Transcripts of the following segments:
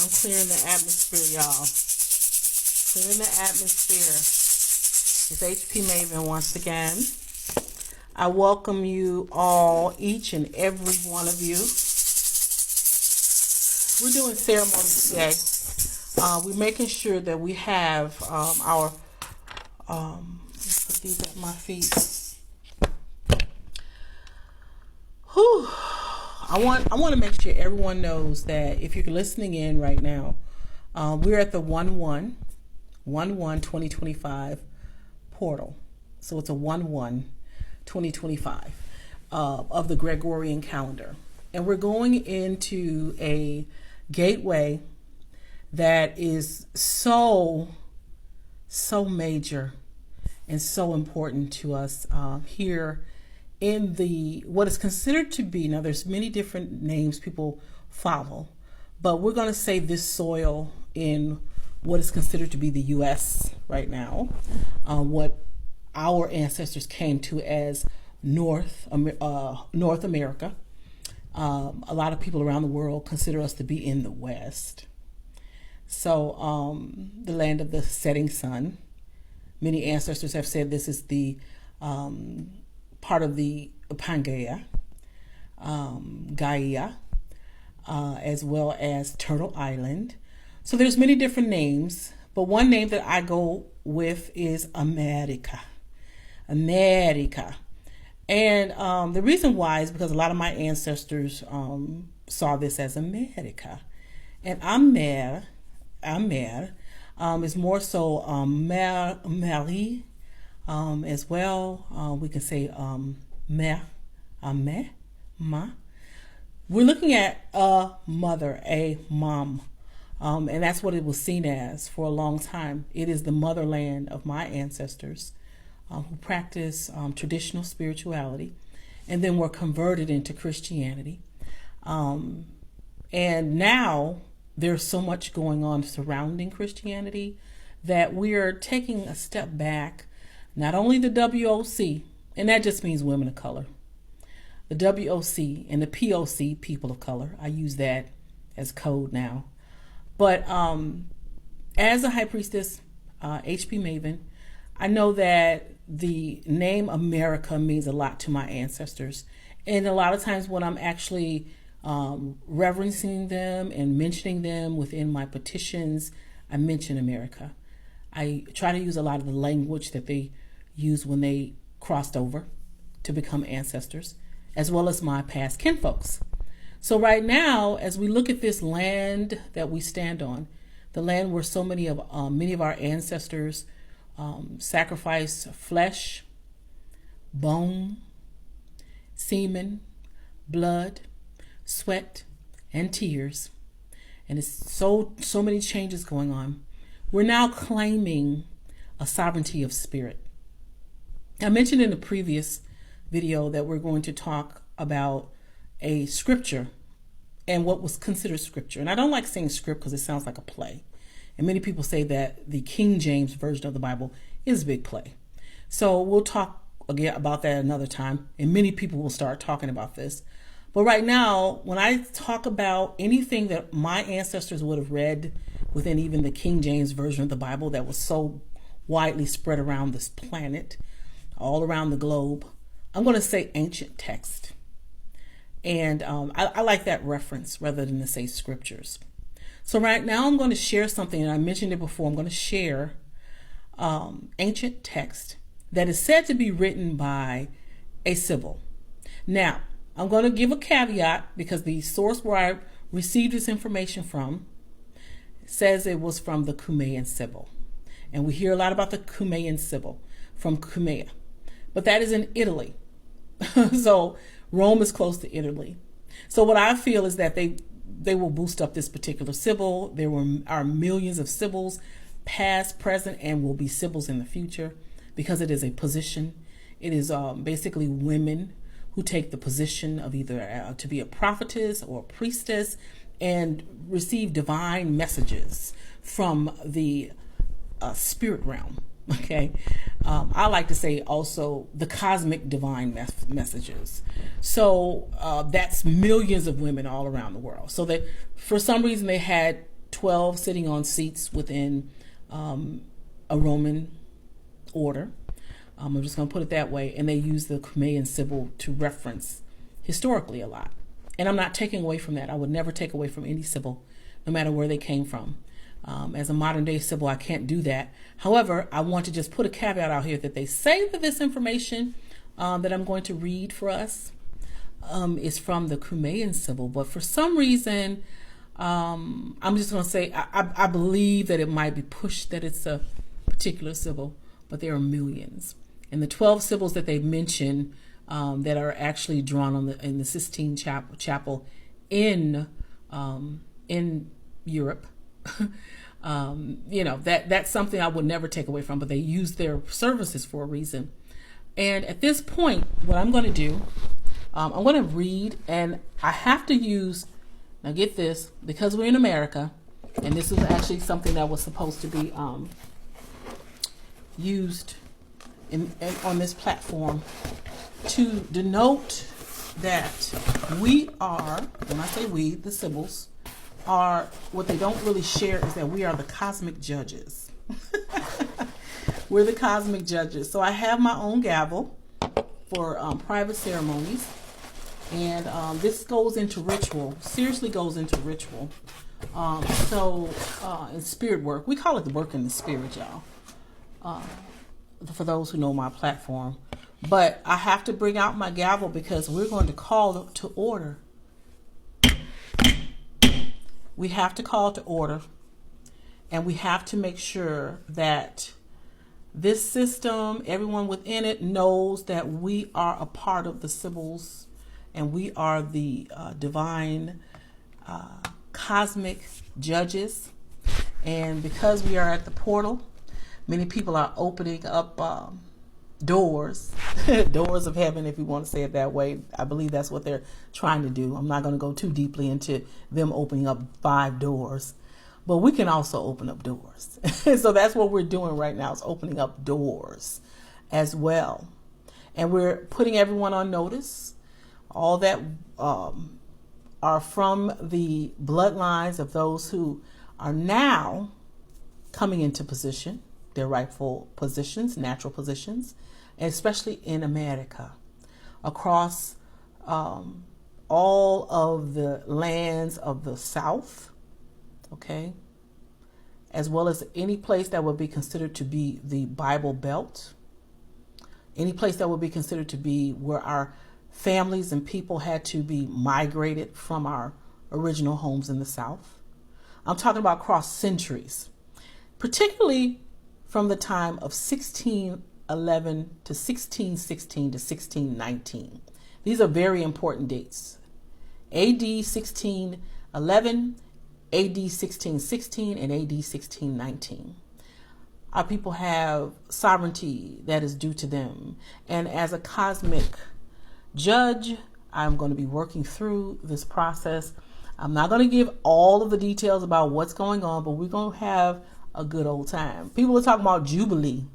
I'm clearing the atmosphere, y'all. Clearing the atmosphere. It's HP Maven once again. I welcome you all, each and every one of you. We're doing ceremonies today. We're making sure that we have our, let's put these at my feet. Whew. I want to make sure everyone knows that if you're listening in right now, we're at the 1/1/2025 portal. So it's a 1/1/2025 of the Gregorian calendar. And we're going into a gateway that is so major and so important to us here in the what is considered to be, now there's many different names people follow, but we're going to say this soil in what is considered to be the U.S. right now, what our ancestors came to as North America. A lot of people around the world consider us to be in the West. So the land of the setting sun. Many ancestors have said this is the part of the Pangaea, Gaia, as well as Turtle Island. So there's many different names, but one name that I go with is America. America. And the reason why is because a lot of my ancestors saw this as America. And Amer is more so Marie as well. We can say Mère, Ma. We're looking at a mother, a mom. And that's what it was seen as for a long time. It is the motherland of my ancestors who practice traditional spirituality and then were converted into Christianity. And now there's so much going on surrounding Christianity that we're taking a step back. Not only the WOC, and that just means women of color, the WOC and the POC, people of color. I use that as code now. But as a high priestess, HP Maven, I know that the name America means a lot to my ancestors. And a lot of times when I'm actually reverencing them and mentioning them within my petitions, I mention America. I try to use a lot of the language that they used when they crossed over to become ancestors, as well as my past kinfolks. So right now, as we look at this land that we stand on, the land where so many of our ancestors sacrificed flesh, bone, semen, blood, sweat, and tears, and it's so many changes going on. We're now claiming a sovereignty of spirit. I mentioned in the previous video that we're going to talk about a scripture and what was considered scripture. And I don't like saying script because it sounds like a play. And many people say that the King James version of the Bible is a big play. So we'll talk again about that another time. And many people will start talking about this. But right now, when I talk about anything that my ancestors would have read within even the King James version of the Bible that was so widely spread around this planet, all around the globe, I'm going to say ancient text. And I like that reference rather than to say scriptures. So right now I'm going to share something, and I mentioned it before. I'm going to share ancient text that is said to be written by a Sibyl. Now, I'm going to give a caveat because the source where I received this information from says it was from the Cumaean Sibyl. And we hear a lot about the Cumaean Sibyl from Cumea. But that is in Italy. So Rome is close to Italy. So what I feel is that they will boost up this particular Sibyl. There are millions of Sibyls, past, present, and will be Sibyls in the future because it is a position. It is basically women who take the position of either to be a prophetess or a priestess and receive divine messages from the spirit realm. Okay. I like to say also the cosmic divine messages. So that's millions of women all around the world. So that for some reason they had 12 sitting on seats within a Roman order. I'm just going to put it that way. And they use the Cumaean Sibyl to reference historically a lot. And I'm not taking away from that. I would never take away from any Sibyl, no matter where they came from. As a modern day Sibyl, I can't do that. However, I want to just put a caveat out here that they say that this information that I'm going to read for us is from the Cumaean Sibyl. But for some reason, I'm just going to say I believe that it might be pushed that it's a particular Sibyl, but there are millions. And the 12 Sibyls that they mention that are actually drawn on in the Sistine Chapel in Europe, that's something I would never take away from, but they use their services for a reason. And at this point, what I'm going to do, I'm going to read, and I have to use, now get this, because we're in America, and this is actually something that was supposed to be used on this platform to denote that we are, when I say we, the Sibyls, are, what they don't really share is that we are the cosmic judges. We're the cosmic judges. So I have my own gavel for private ceremonies. And this goes into ritual, seriously goes into ritual. In spirit work, we call it the work in the spirit, y'all. For those who know my platform. But I have to bring out my gavel because we're going to call to order. We have to call to order, and we have to make sure that this system, everyone within it, knows that we are a part of the Sibyls, and we are the divine cosmic judges. And because we are at the portal, many people are opening up doors, doors of heaven, if you want to say it that way. I believe that's what they're trying to do. I'm not going to go too deeply into them opening up 5 doors, but we can also open up doors. So that's what we're doing right now, is opening up doors as well. And we're putting everyone on notice, all that are from the bloodlines of those who are now coming into position, their rightful positions, natural positions, and especially in America, across all of the lands of the South, okay, as well as any place that would be considered to be the Bible Belt, any place that would be considered to be where our families and people had to be migrated from our original homes in the South. I'm talking about across centuries, particularly from the time of 1611 to 1616 to 1619. These are very important dates. AD 1611, AD 1616, and AD 1619. Our people have sovereignty that is due to them. And as a cosmic judge, I'm going to be working through this process. I'm not going to give all of the details about what's going on, but we're going to have a good old time. People are talking about Jubilee.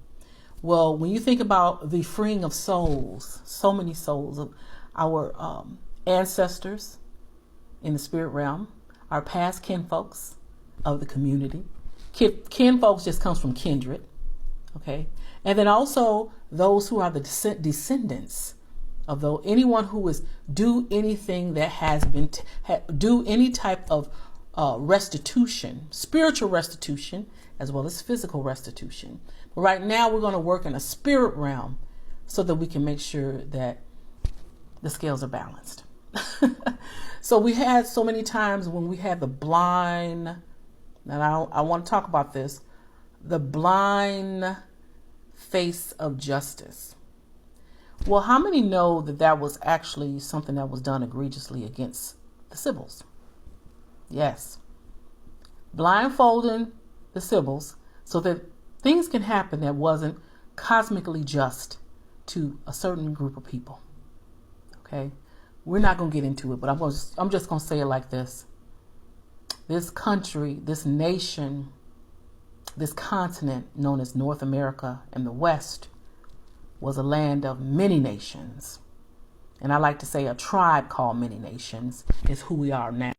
Well, when you think about the freeing of souls, so many souls of our ancestors in the spirit realm, our past kinfolks of the community. Kinfolks just comes from kindred, okay? And then also those who are the descendants of anyone who is do anything that has been, do any type of restitution, spiritual restitution, as well as physical restitution. But right now we're going to work in a spirit realm so that we can make sure that the scales are balanced. So we had so many times when we had the blind, and I want to talk about this, the blind face of justice. Well, how many know that that was actually something that was done egregiously against the Sibyls? Yes. Blindfolding the Sibyls so that things can happen that wasn't cosmically just to a certain group of people. Okay? We're not going to get into it, but I'm just going to say it like this. This country, this nation, this continent known as North America and the West was a land of many nations. And I like to say a tribe called many nations is who we are now.